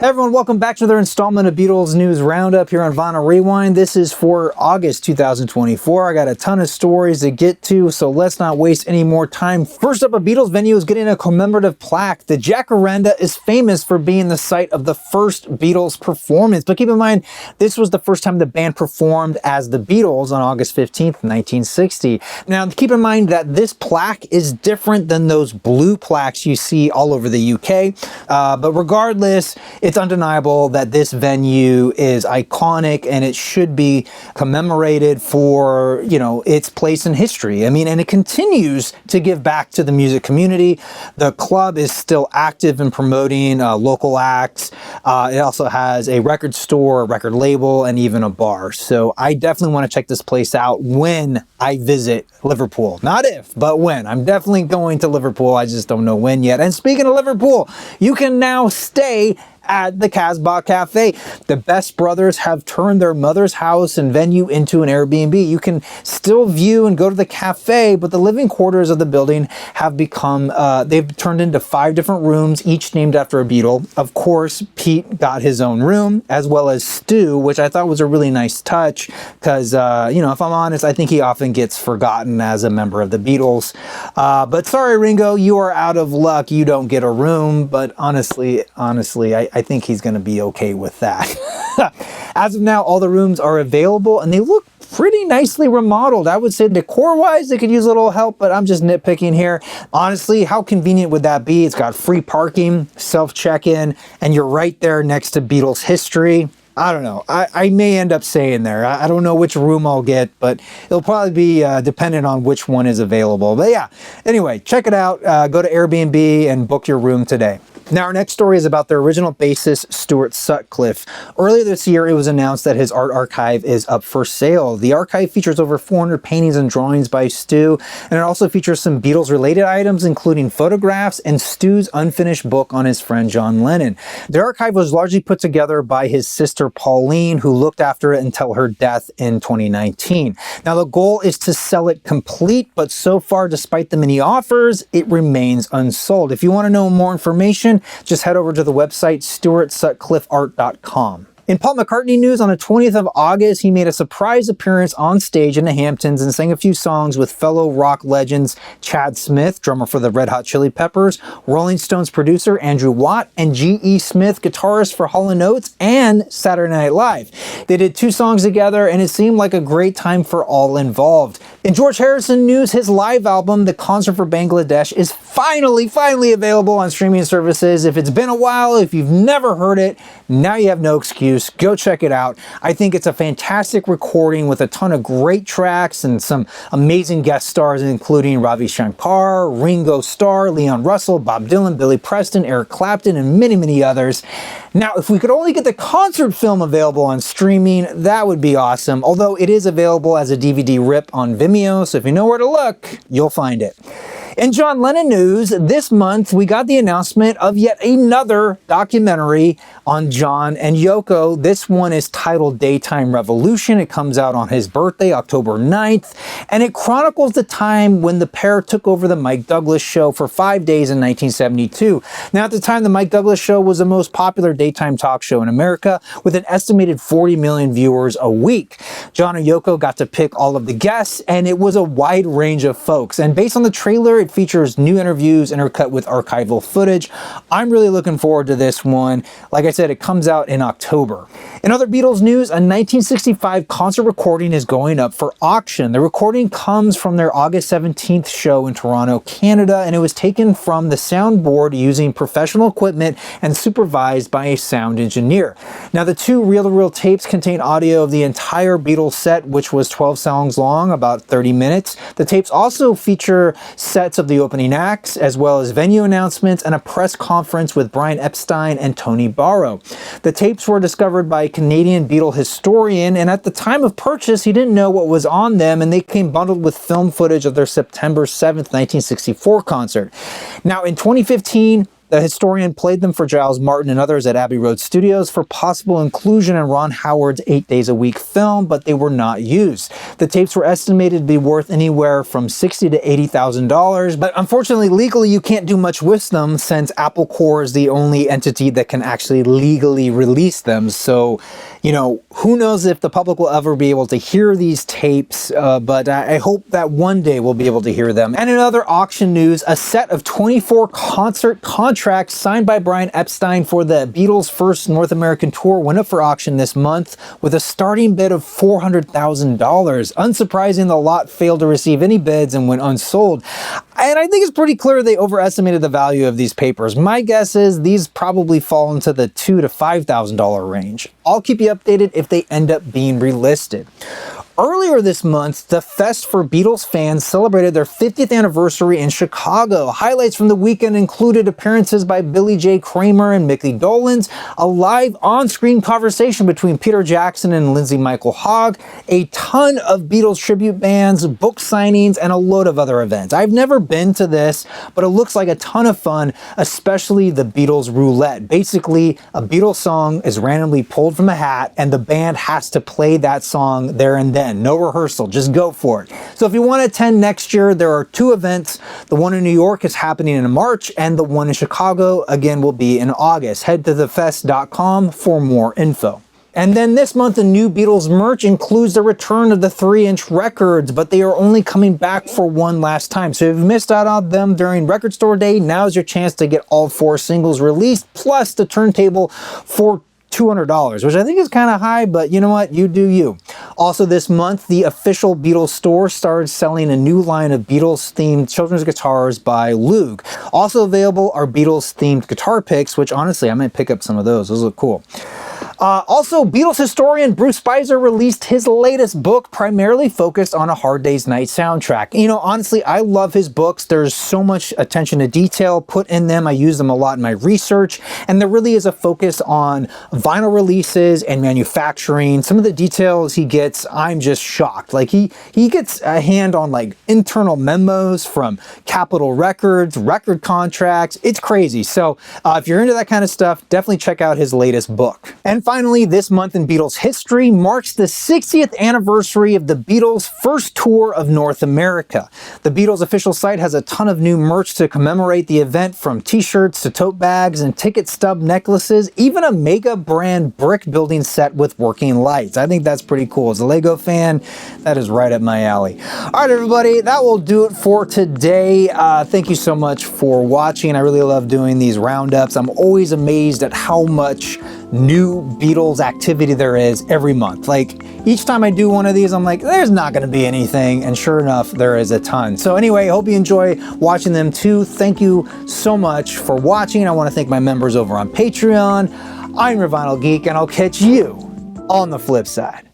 Hey everyone, welcome back to another installment of Beatles News Roundup here on Vinyl Rewind. This is for August 2024. I got a ton of stories to get to, so let's not waste any more time. First up, a Beatles venue is getting a commemorative plaque. The Jacaranda is famous for being the site of the first Beatles performance, but keep in mind, this was the first time the band performed as the Beatles on August 15th, 1960. Now, keep in mind that this plaque is different than those blue plaques you see all over the UK, but regardless, it's undeniable that this venue is iconic and it should be commemorated for, you know, its place in history. I mean, and it continues to give back to the music community. The club is still active in promoting local acts. It also has a record store, a record label, and even a bar. So I definitely want to check this place out when I visit Liverpool. Not if, but when. I'm definitely going to Liverpool. I just don't know when yet. And speaking of Liverpool, you can now stay at the Casbah Cafe. The Best brothers have turned their mother's house and venue into an Airbnb. You can still view and go to the cafe, but the living quarters of the building have become, they've turned into 5 different rooms, each named after a Beatle. Of course, Pete got his own room, as well as Stu, which I thought was a really nice touch, because, you know, if I'm honest, I think he often gets forgotten as a member of the Beatles. But sorry, Ringo, you are out of luck. You don't get a room, but honestly, I think he's going to be okay with that. As of now, all the rooms are available and they look pretty nicely remodeled. I would say decor-wise, they could use a little help, but I'm just nitpicking here. Honestly, how convenient would that be? It's got free parking, self-check-in, and you're right there next to Beatles history. I don't know. I may end up staying there. I don't know which room I'll get, but it'll probably be dependent on which one is available. But yeah, anyway, check it out. Go to Airbnb and book your room today. Now, our next story is about the original bassist, Stuart Sutcliffe. Earlier this year, it was announced that his art archive is up for sale. The archive features over 400 paintings and drawings by Stu, and it also features some Beatles-related items, including photographs and Stu's unfinished book on his friend John Lennon. The archive was largely put together by his sister Pauline, who looked after it until her death in 2019. Now, the goal is to sell it complete, but so far, despite the many offers, it remains unsold. If you want to know more information, just head over to the website stuartsutcliffeart.com. In Paul McCartney news, on the 20th of August, he made a surprise appearance on stage in the Hamptons and sang a few songs with fellow rock legends Chad Smith, drummer for the Red Hot Chili Peppers, Rolling Stones producer Andrew Watt, and G.E. Smith, guitarist for Hall & Oates and Saturday Night Live. They did 2 songs together, and it seemed like a great time for all involved. In George Harrison news, his live album, The Concert for Bangladesh, is finally available on streaming services. If it's been a while, if you've never heard it, now you have no excuse. Go check it out. I think it's a fantastic recording with a ton of great tracks and some amazing guest stars, including Ravi Shankar, Ringo Starr, Leon Russell, Bob Dylan, Billy Preston, Eric Clapton, and many others. Now, if we could only get the concert film available on streaming, that would be awesome. Although it is available as a DVD rip on Vimeo, so if you know where to look, you'll find it. In John Lennon news, this month we got the announcement of yet another documentary on John and Yoko. This one is titled Daytime Revolution. It comes out on his birthday, October 9th, and it chronicles the time when the pair took over the Mike Douglas show for 5 days in 1972. Now, at the time, the Mike Douglas show was the most popular daytime talk show in America, with an estimated 40 million viewers a week. John and Yoko got to pick all of the guests, and it was a wide range of folks. And based on the trailer, it features new interviews intercut with archival footage. I'm really looking forward to this one. Like I said, it comes out in October. In other Beatles news, a 1965 concert recording is going up for auction. The recording comes from their August 17th show in Toronto, Canada, and it was taken from the soundboard using professional equipment and supervised by a sound engineer. Now, the 2 reel-to-reel tapes contain audio of the entire Beatles set, which was 12 songs long, about 30 minutes. The tapes also feature sets of the opening acts, as well as venue announcements and a press conference with Brian Epstein and Tony Barrow. The tapes were discovered by a Canadian Beatle historian, and at the time of purchase, he didn't know what was on them, and they came bundled with film footage of their September 7th, 1964 concert. Now, in 2015, The historian played them for Giles Martin and others at Abbey Road Studios for possible inclusion in Ron Howard's 8 Days a Week film, but they were not used. The tapes were estimated to be worth anywhere from $60,000 to $80,000, but unfortunately legally you can't do much with them since Apple Corps is the only entity that can actually legally release them. So, you know, who knows if the public will ever be able to hear these tapes, but I hope that one day we'll be able to hear them. And in other auction news, a set of 24 concert contracts signed by Brian Epstein for the Beatles' first North American tour went up for auction this month with a starting bid of $400,000. Unsurprising, the lot failed to receive any bids and went unsold. And I think it's pretty clear they overestimated the value of these papers. My guess is these probably fall into the $2,000 to $5,000 range. I'll keep you updated if they end up being relisted. Earlier this month, the Fest for Beatles fans celebrated their 50th anniversary in Chicago. Highlights from the weekend included appearances by Billy J. Kramer and Mickey Dolenz, a live on-screen conversation between Peter Jackson and Lindsay Michael Hogg, a ton of Beatles tribute bands, book signings, and a load of other events. I've never been to this, but it looks like a ton of fun, especially the Beatles Roulette. Basically, a Beatles song is randomly pulled from a hat, and the band has to play that song there and then. No rehearsal, just go for it. So if you want to attend next year, there are 2 events. The one in New York is happening in March, and the one in Chicago, again, will be in August. Head to thefest.com for more info. And then this month, the new Beatles merch includes the return of the 3-inch records, but they are only coming back for one last time. So if you missed out on them during Record Store Day, now's your chance to get all 4 singles released, plus the turntable for $200, which I think is kind of high, but you know what? You do you. Also this month, the official Beatles store started selling a new line of Beatles-themed children's guitars by Loog. Also available are Beatles-themed guitar picks, which honestly, I might pick up some of those. Those look cool. Also, Beatles historian Bruce Spicer released his latest book, primarily focused on A Hard Day's Night soundtrack. You know, honestly, I love his books. There's so much attention to detail put in them. I use them a lot in my research, and there really is a focus on vinyl releases and manufacturing. Some of the details he gets, I'm just shocked. Like he gets a hand on like internal memos from Capitol Records, record contracts. It's crazy. So if you're into that kind of stuff, definitely check out his latest book. And finally, this month in Beatles history marks the 60th anniversary of the Beatles' first tour of North America. The Beatles official site has a ton of new merch to commemorate the event, from t-shirts to tote bags and ticket stub necklaces, even a mega brand brick building set with working lights. I think that's pretty cool. As a Lego fan, that is right up my alley. All right, everybody, that will do it for today. Thank you so much for watching. I really love doing these roundups. I'm always amazed at how much new Beatles activity there is every month. Like each time I do one of these, I'm like, there's not going to be anything, and sure enough, there is a ton. So anyway, I hope you enjoy watching them too. Thank you so much for watching. I want to thank my members over on Patreon. I'm your Vinyl Geek, and I'll catch you on the flip side.